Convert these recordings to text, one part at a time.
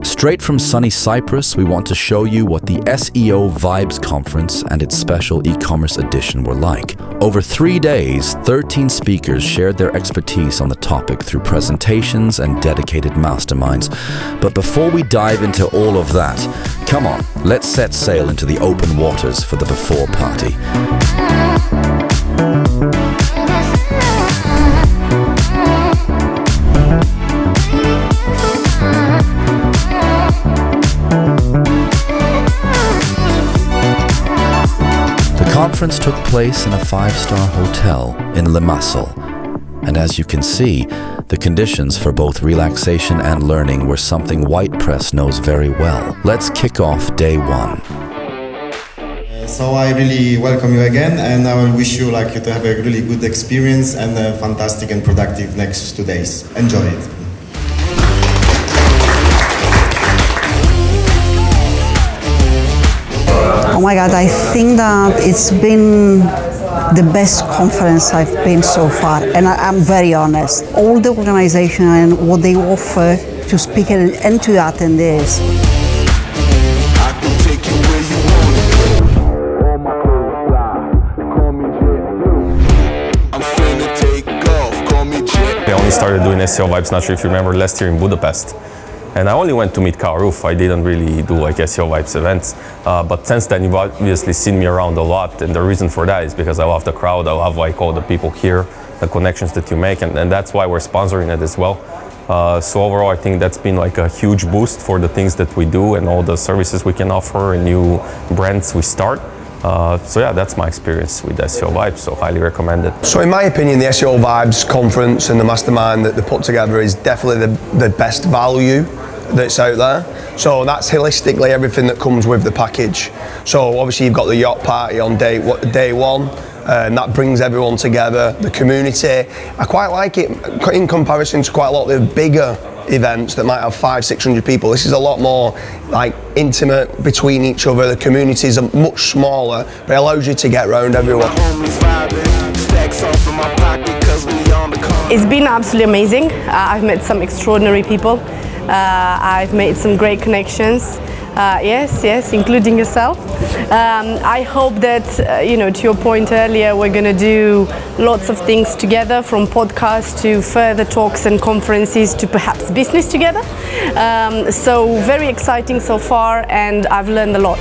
Straight from sunny Cyprus, we want to show you what the SEO Vibes Conference and its special e-commerce edition were like. Over 3 days, 13 speakers shared their expertise on the topic through presentations and dedicated masterminds. But before we dive into all of that, come on, let's set sail into the open waters for the before party. The conference took place in a 5-star hotel in Limassol, and as you can see, the conditions for both relaxation and learning were something White Press knows very well. Let's kick off day 1. So I really welcome you again, and I will wish you to have a really good experience and a fantastic and productive next 2 days. Enjoy it. Oh my God, I think that it's been the best conference I've been so far, and I'm very honest. All the organization and what they offer to speakers and to attendees. I only started doing SEO Vibes, not sure if you remember, last year in Budapest. And I only went to meet Karuf. I didn't really do SEO Vibes events. But since then, you've obviously seen me around a lot. And the reason for that is because I love the crowd. I love all the people here, the connections that you make. And that's why we're sponsoring it as well. So overall, I think that's been a huge boost for the things that we do and all the services we can offer and new brands we start. So yeah, that's my experience with SEO Vibes, so highly recommend it. So in my opinion, the SEO Vibes conference and the mastermind that they put together is definitely the best value that's out there. So that's holistically everything that comes with the package. So obviously you've got the yacht party on day 1, and that brings everyone together, the community. I quite like it in comparison to quite a lot of the bigger events that might have 500-600 people. This is a lot more intimate between each other. The communities are much smaller, but it allows you to get around everyone. It's been absolutely amazing. I've met some extraordinary people. I've made some great connections. Yes, including yourself. I hope that, to your point earlier, we're going to do lots of things together, from podcasts to further talks and conferences to perhaps business together. So very exciting so far, and I've learned a lot.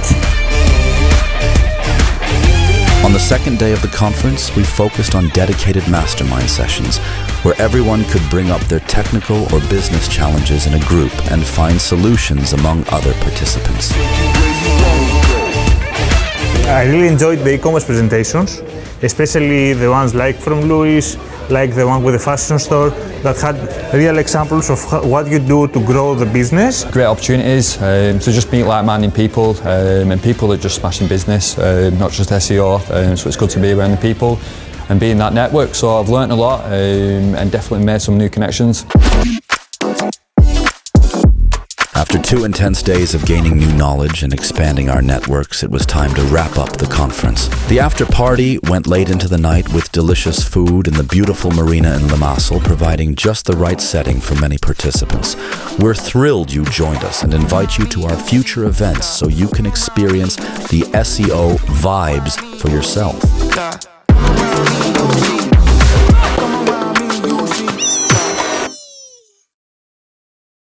On the second day of the conference, we focused on dedicated mastermind sessions where everyone could bring up their technical or business challenges in a group and find solutions among other participants. I really enjoyed the e-commerce presentations, especially the ones from Louis, like the one with the fashion store, that had real examples of what you do to grow the business. Great opportunities to just meet like-minded people and people that just smashing business, not just SEO, so it's good to be around the people and be in that network. So I've learned a lot and definitely made some new connections. After 2 intense days of gaining new knowledge and expanding our networks, it was time to wrap up the conference. The after party went late into the night with delicious food in the beautiful marina in Limassol, providing just the right setting for many participants. We're thrilled you joined us and invite you to our future events so you can experience the SEO vibes for yourself.